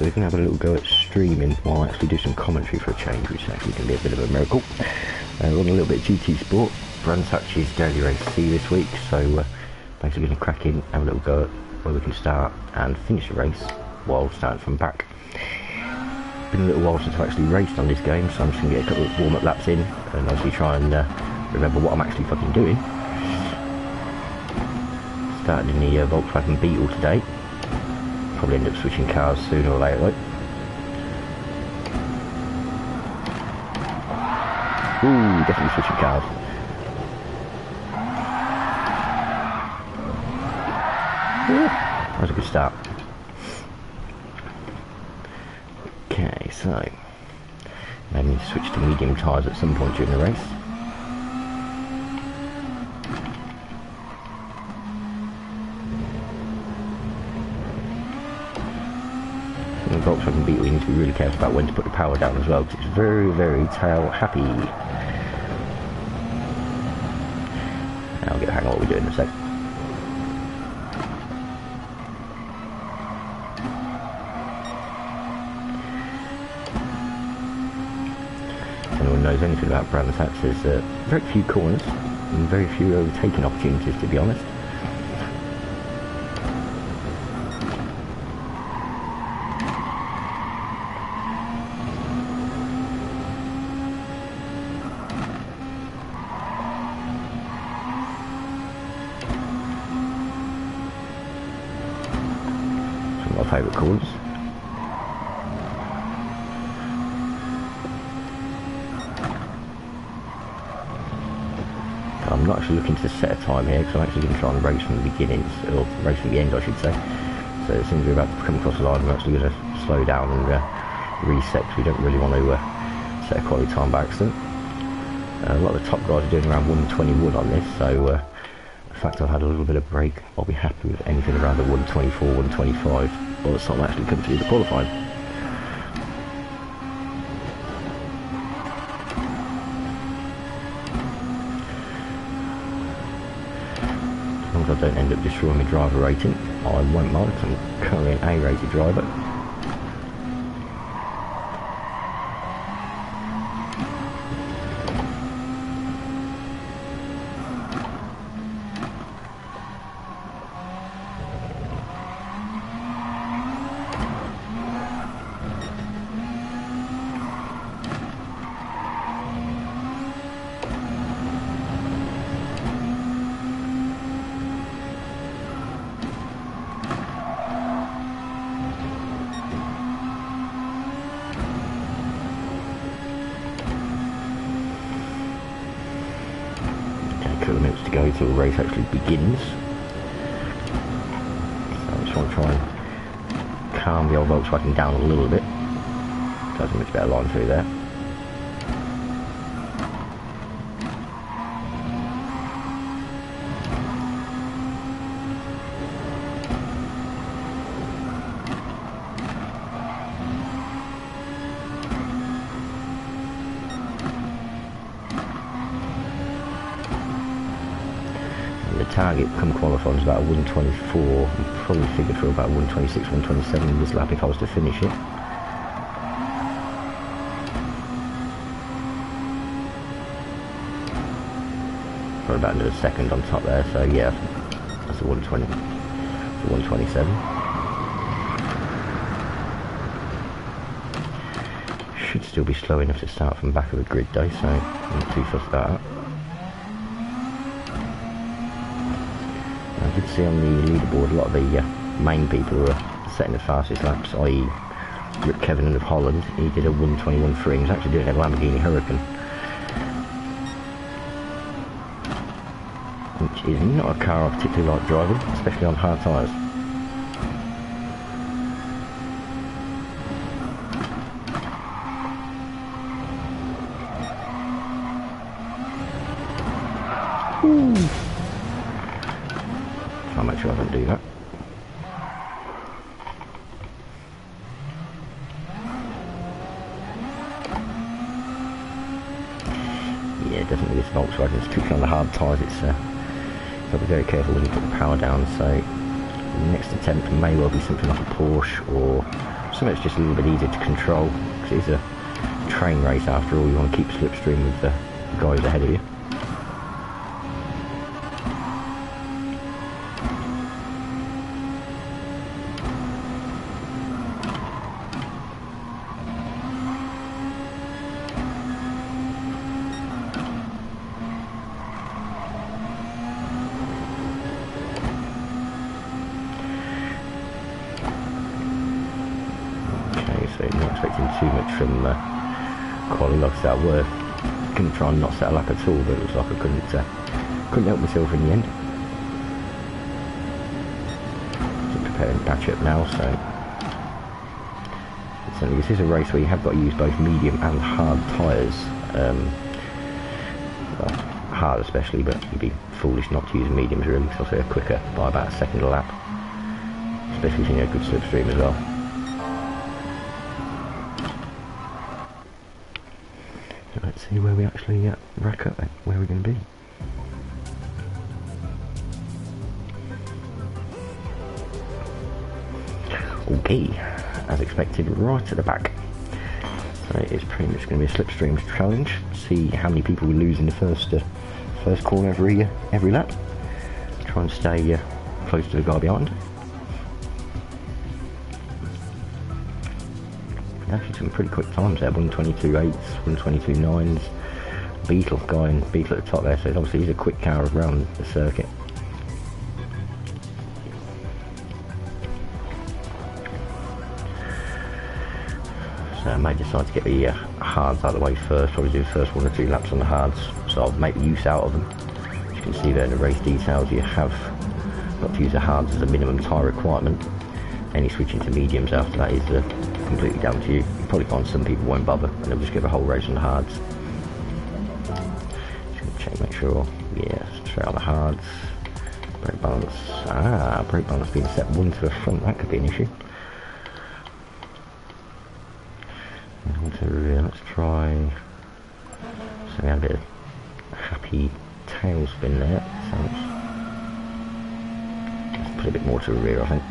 we're going to have a little go at streaming while I actually do some commentary for a change, which is actually going to be a bit of a miracle. We're on a little bit of GT Sport. Gran touches daily race C this week, so basically going to crack in, have a little go at where we can start and finish the race while starting from back. Been a little while since I've actually raced on this game, so I'm just going to get a couple of warm-up laps in and obviously try and remember what I'm actually fucking doing. Started in the Volkswagen Beetle today. Probably end up switching cars sooner or later though. Ooh, definitely switching cars. Ooh, that was a good start. Okay, so I need to switch to medium tyres at some point during the race. The Volkswagen Beetle, you need to be really careful about when to put the power down as well, because it's very, very tail happy. I'll get a hang on what we're doing in a sec. If anyone knows anything about Gran, there's very few corners and very few overtaking opportunities, to be honest. Some of my favourite corners. I'm not actually looking to set a time here because I'm actually going to try and race from the beginnings, or race from the end I should say. So as soon as we're about to come across the line, we're actually going to slow down and reset, because we don't really want to set a quality time by accident. A lot of the top guys are doing around 121 on this, so the fact I've had a little bit of break, I'll be happy with anything around the 124, 125 by the time I actually come through the qualifying. I don't end up destroying my driver rating, I won't mind. I'm currently an A-rated driver. Couple of minutes to go till the race actually begins. So I just want to try and calm the old Volkswagen down a little bit. That's a much better line through there. Target come qualifying is about 124. I'm probably figured for about 126, 127 this lap if I was to finish it. Probably about another second on top there, so yeah, that's a 120, a 127. Should still be slow enough to start from back of the grid though, so I'm not too fussed about that. I did see on the leaderboard a lot of the main people who are setting the fastest laps, i.e. Rick Kevin of Holland. He did a 121.3, he's actually doing a Lamborghini Huracan, which is not a car I particularly like driving, especially on hard tyres. I'll make sure I don't do that. Yeah, definitely this Volkswagen, particularly on the hard tyres, it's got to be very careful when you put the power down, so the next attempt may well be something like a Porsche or Some of it's just a little bit easier to control, because it's a train race after all. You want to keep slipstream with the guys ahead of you. So not expecting too much from quality. Like I said, I was going to try and not set a lap at all, but it looks like I couldn't help myself in the end. So preparing to patch up now, so this is a race where you have got to use both medium and hard tyres. Well, hard especially, but you'd be foolish not to use mediums really, because they're quicker by about a second a lap, especially if you need a good slipstream as well. Let's see where we actually rack up, where we're going to be. Okay, as expected, right at the back. So it's pretty much going to be a slipstream challenge. See how many people we lose in the first corner every lap. Try and stay close to the guy behind. Actually some pretty quick times there, 1:22.8s, 1:22.9s. Beetle at the top there, so obviously he's a quick car around the circuit. So I may decide to get the hards out of the way first, probably do the first 1 or 2 laps on the hards, so I'll make use out of them. As you can see there in the race details, you have got to use the hards as a minimum tyre requirement. Any switching to mediums after that is completely down to you. You probably find some people won't bother and they'll just give a whole race on the hards. Just going to check, make sure, yeah, straight on the hards. Brake balance, brake balance being set 1 to the front, that could be an issue. Let's try, so we had a bit of happy tail spin there, so let's put a bit more to the rear I think.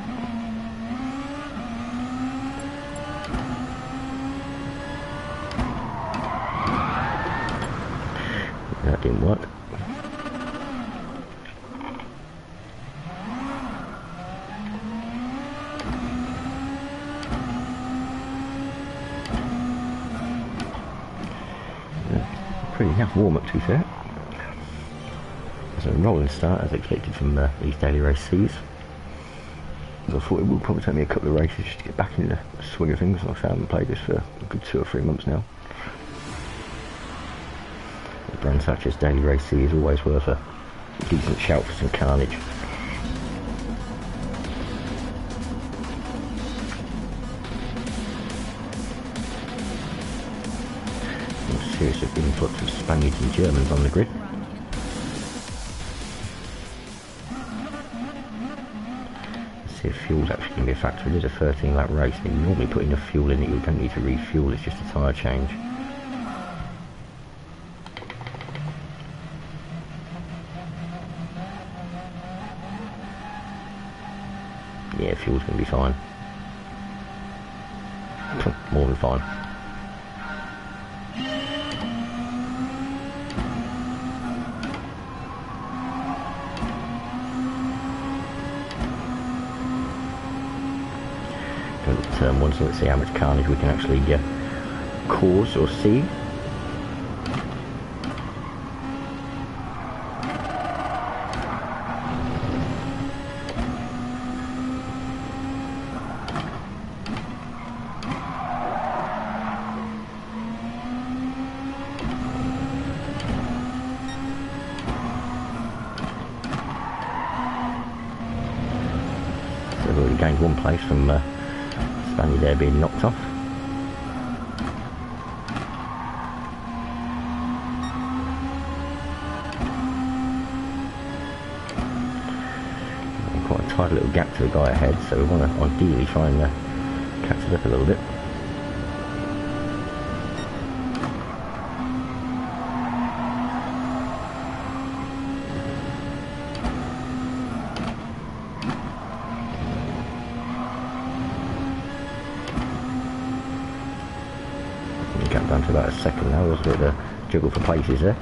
That didn't work. Pretty enough warm up to be fair. So a rolling start as expected from these daily race Cs. I thought it would probably take me a couple of races just to get back in the swing of things. Like I haven't played this for a good 2 or 3 months now. Brand such as daily race C is always worth a decent shout for some carnage. A serious influx of Spaniards and Germans on the grid. Let's see if fuel's actually going to be a factor. It is a 13 lap race and you normally put enough fuel in it, you don't need to refuel, it's just a tyre change. Yeah, fuel's going to be fine. More than fine. Turn 1, so let's see how much carnage we can actually cause or see. They've already gained 1 place from Spaniard there being knocked off. Quite a tight little gap to the guy ahead, so we want to ideally try and catch it up a little bit. gap down to about a second now. There was a bit of a juggle for places there.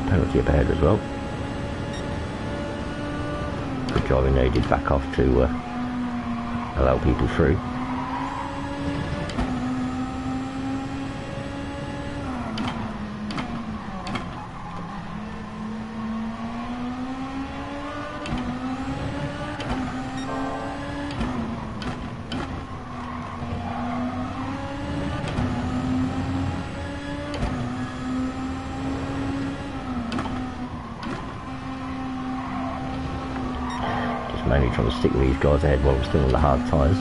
Penalty up ahead as well. Good driving there, he did back off to allow people through. Mainly trying to stick with these guys ahead while I'm still on the hard tyres.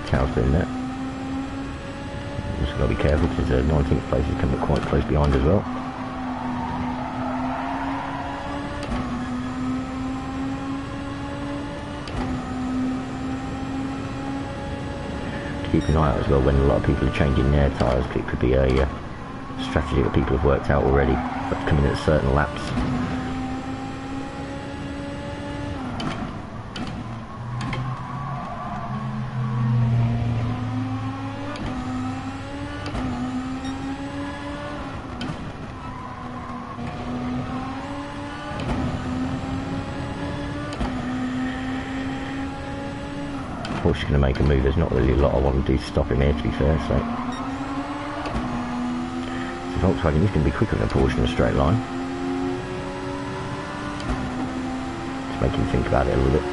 Cow's doing that. Just got to be careful because the 19th place is coming quite close behind as well. Keep an eye out as well when a lot of people are changing their tyres. It could be a strategy that people have worked out already, but coming at certain laps. Porsche going to make a move. There's not really a lot I want to do to stop him here, to be fair. So Volkswagen is going to be quicker than a Porsche in a straight line. Just make him think about it a little bit.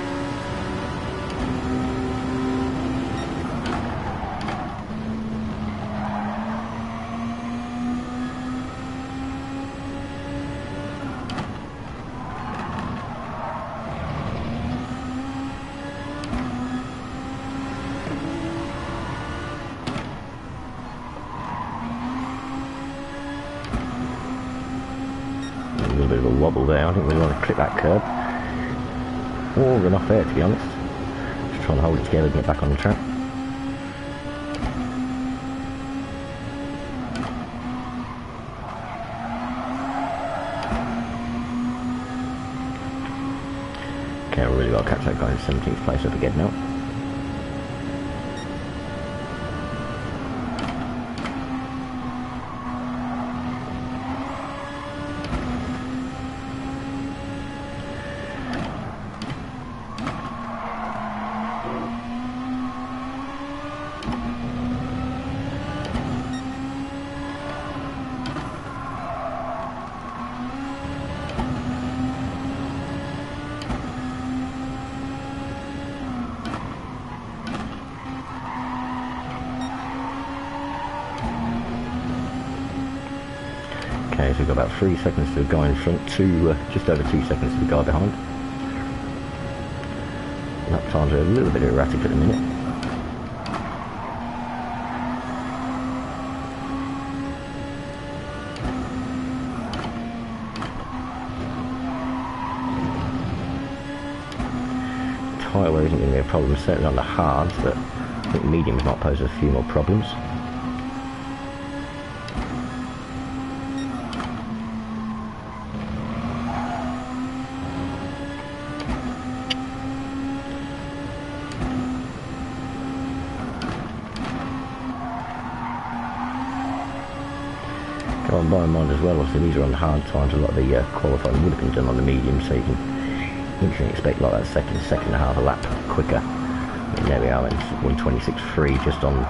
A little bit of a wobble there. I didn't really want to clip that curb or run off there, to be honest. Just trying to hold it together and get back on the track. Okay, I really got to catch that guy in 17th place up again now. Okay, so we've got about 3 seconds to the guy in front, just over 2 seconds to the guy behind. Lap times are a little bit erratic at the minute. Tyre wear isn't going to be a problem, certainly on the hards, but I think mediums might pose a few more problems. Bear in mind as well, obviously these are on the hard times. A lot of the qualifying would have been done on the medium, so you can expect like that second and a half a lap quicker. And there we are, it's 1:26.3, just on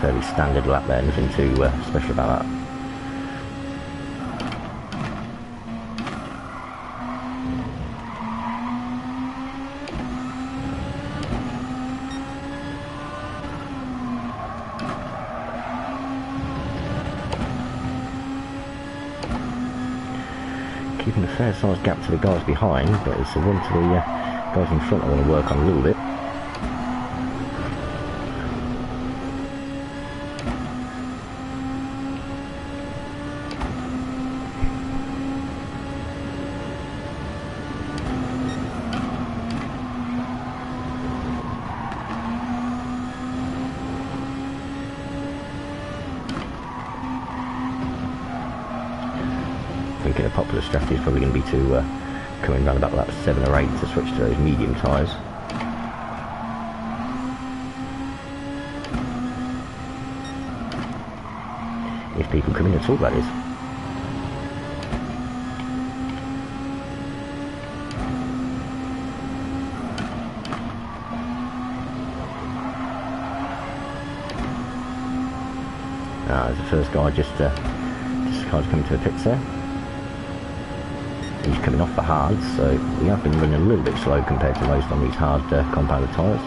fairly standard lap there, nothing too special about that. keeping a fair sized gap to the guys behind, but it's the one to the guys in front I want to work on a little bit. Thinking a popular strategy is probably going to be to come in around about lap 7 or 8 to switch to those medium tyres. If people come in at all, that is. There's the first guy just kind of coming to the pits there. He's coming off the hards, so we have been running a little bit slow compared to most on these hard compounded tyres.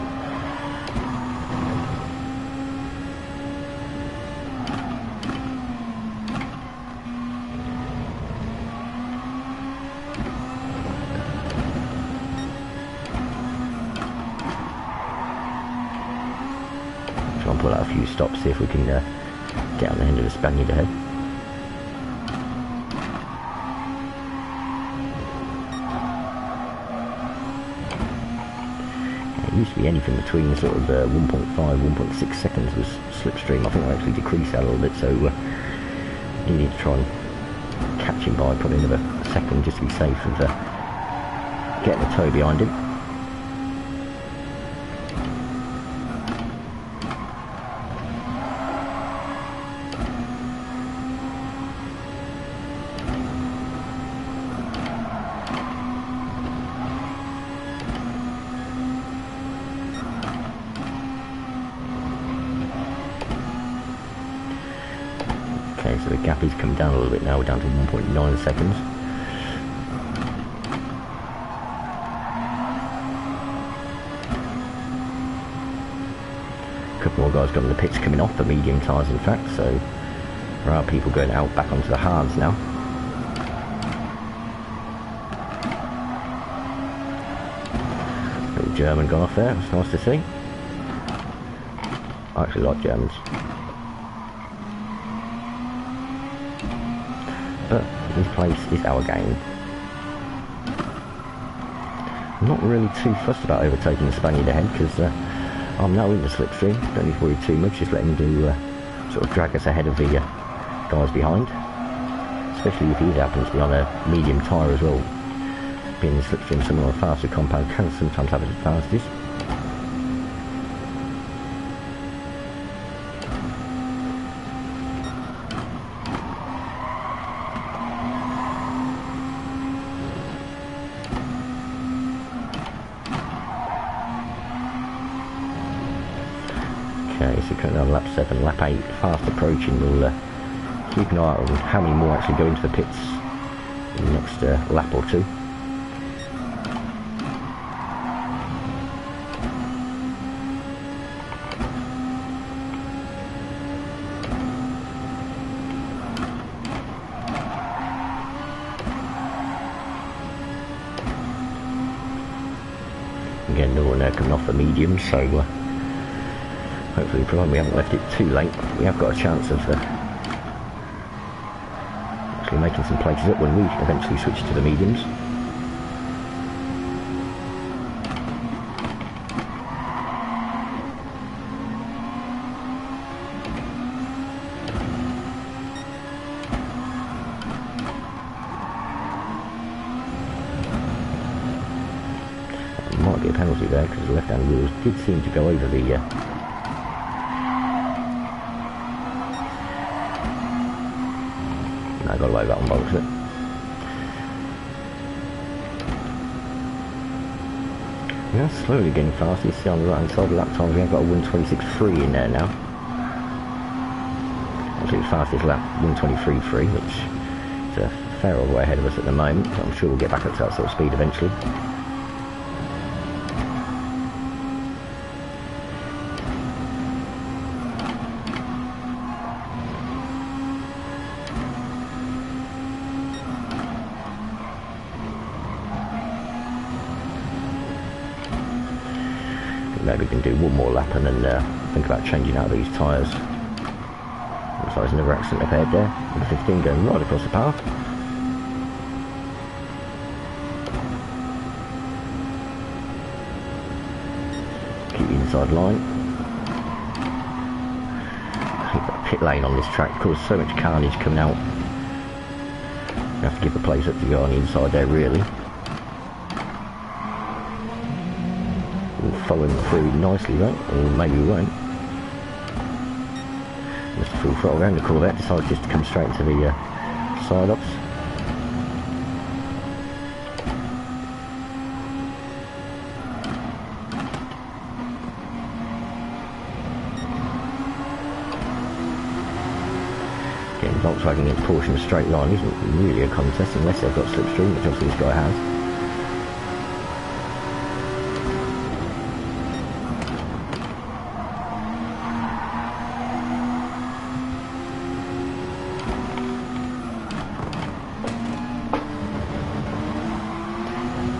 Try and pull out a few stops, see if we can get on the end of the Spaniard ahead. Used to be anything between sort of 1.5, 1.6 seconds was slipstream. I think I actually decreased that a little bit, so you need to try and catch him by probably another second just to be safe and getting the toe behind him. Okay, so the gap is coming down a little bit now, we're down to 1.9 seconds. A couple more guys got in the pits coming off the medium tyres in fact, so there are people going out back onto the hards now. Little German gone off there, it's nice to see. I actually like Germans. But this place is our game. I'm not really too fussed about overtaking the Spaniard ahead because I'm now in the slipstream. Don't need to worry too much, just let him do sort of drag us ahead of the guys behind. Especially if he happens to be on a medium tyre as well. Being in the slipstream, someone on a faster compound can sometimes have advantages. Okay, so currently on lap 7, lap 8, fast approaching. We'll keep an eye on how many more actually go into the pits in the next lap or two. Again, no one coming off the medium, so hopefully, provided we haven't left it too late, we have got a chance of actually making some places up when we eventually switch to the mediums. Might be a penalty there because the left-hand wheels did seem to go over the I got away with that one, bollocks it. We are slowly getting faster. You see on the right hand side of the lap times we have got a 1:26.3 in there now. Actually the fastest lap 1:23.3, which is a fair old way ahead of us at the moment, so I'm sure we'll get back up to that sort of speed eventually. maybe we can do one more lap and then think about changing out these tyres. Looks like there's another accident up ahead there. Number 15 going right across the path. Keep the inside line. I think that pit lane on this track caused so much carnage coming out. You have to give the place up to go on the inside there, really. We're following through nicely, right? Or maybe we won't. Just full throttle around the Corvette, decides just to come straight into the side ups. Again, Volkswagen against Porsche in a straight line isn't really a contest unless they've got slipstream, which obviously this guy has.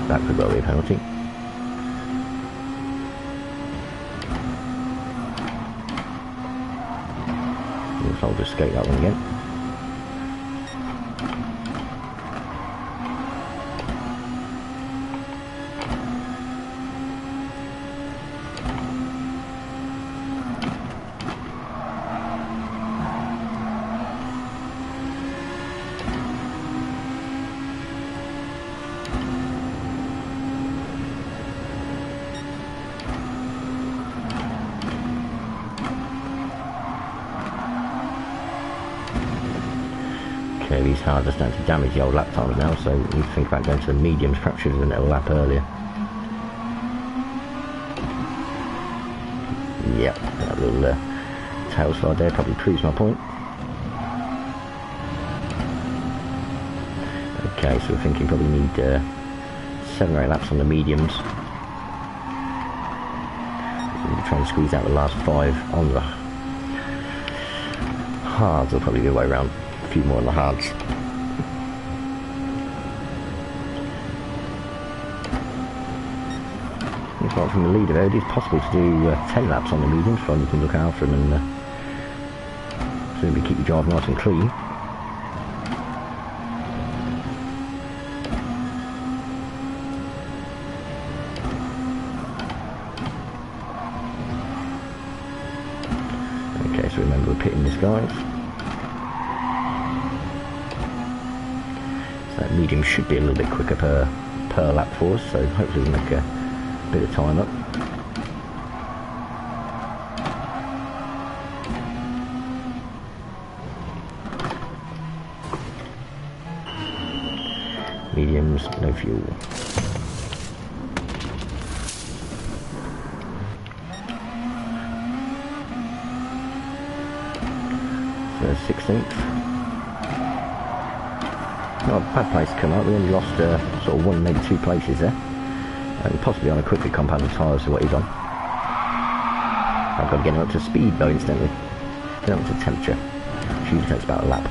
That could well be a penalty. Looks like I'll just skate that one again. Okay, these hards are starting to damage the old lap times now, so we need to think about going to the mediums, perhaps should have done it a lap earlier. Yep, that little tail slide there probably proves my point. Okay, so we're thinking probably need 7 or 8 laps on the mediums. We'll try and squeeze out the last 5 on the hards. Will probably be a way around. A few more on the hards. Looks like from the leader there, it is possible to do 10 laps on the mediums, so you can look after them and presumably keep your drive nice and clean. Okay, so remember we're pitting this, guys. That medium should be a little bit quicker per lap for us, so hopefully we'll make a bit of time up. Mediums, no fuel. So 16th. Not a bad place to come out. We only lost sort of 1, maybe 2 places there, and possibly on a quickly compounded tyre to what he's on. I've got to get him up to speed though instantly. Get him up to temperature, which usually takes about a lap.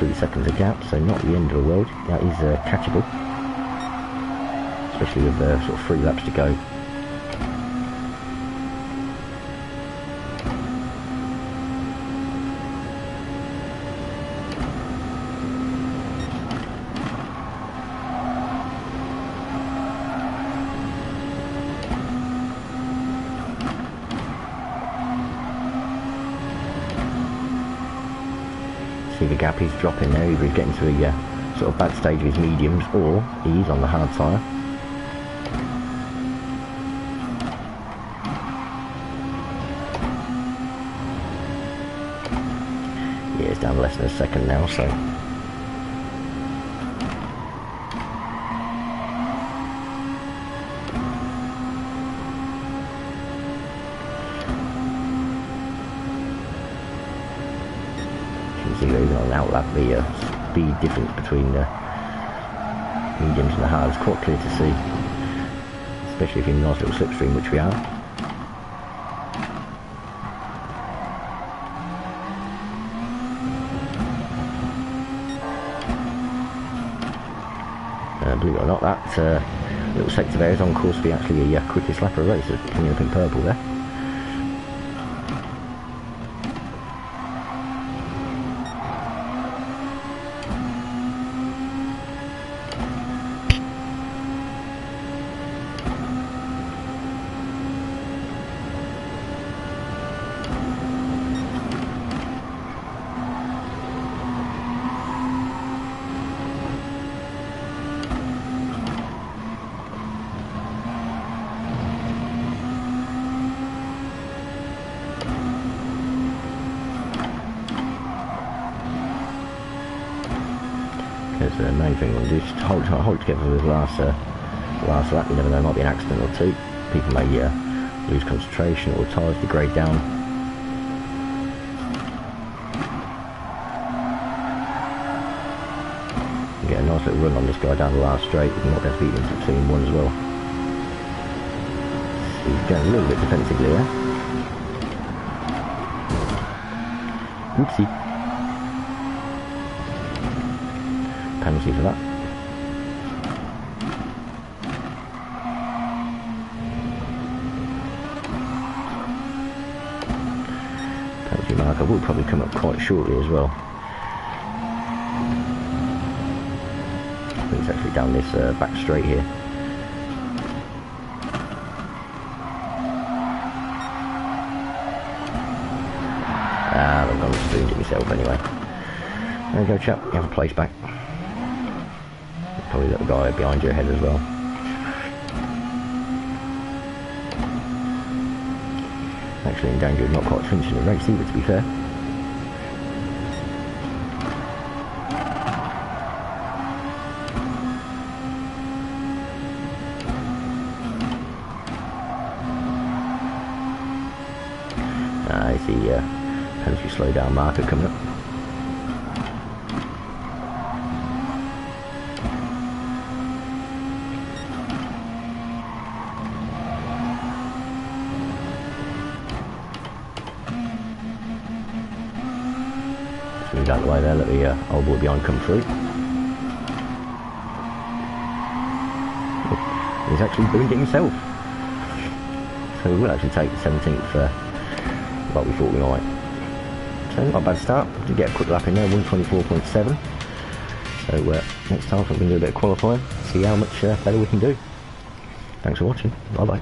.3 seconds a gap, so not the end of the world. That is catchable, especially with sort of 3 laps to go. See the gap he's dropping there, either he's getting to the sort of bad stage of his mediums, or he's on the hard tyre. Yeah, it's down less than a second now, so even on an outlap, the speed difference between the mediums and the hard is quite clear to see, especially if you're in a nice little slipstream, which we are. or not, that little sector there is on course to be actually the quickest lap of the race, coming up in purple there. Because the main thing we'll do is hold together with the last lap. You never know, might be an accident or two. People may lose concentration or tyres degrade down. Get a nice little run on this guy down the last straight. We might be able to beat him to 2 in 1 as well. He's going a little bit defensively there. Oopsie. Penalty for that. Penalty marker will probably come up quite shortly as well. I think it's actually down this back straight here. I've gone and spooned it myself anyway. There you go, chap, you have a place back. Probably little guy behind your head as well. Actually in danger of not quite finishing the race either, to be fair. I see penalty slow down marker coming up. Move out the way there, let the old boy behind come through. He's actually boomed it himself. So we'll actually take the 17th like we thought we might. So not a bad start. Did get a quick lap in there, 124.7. So next time we're going to do a bit of qualifying, see how much better we can do. Thanks for watching. Bye bye.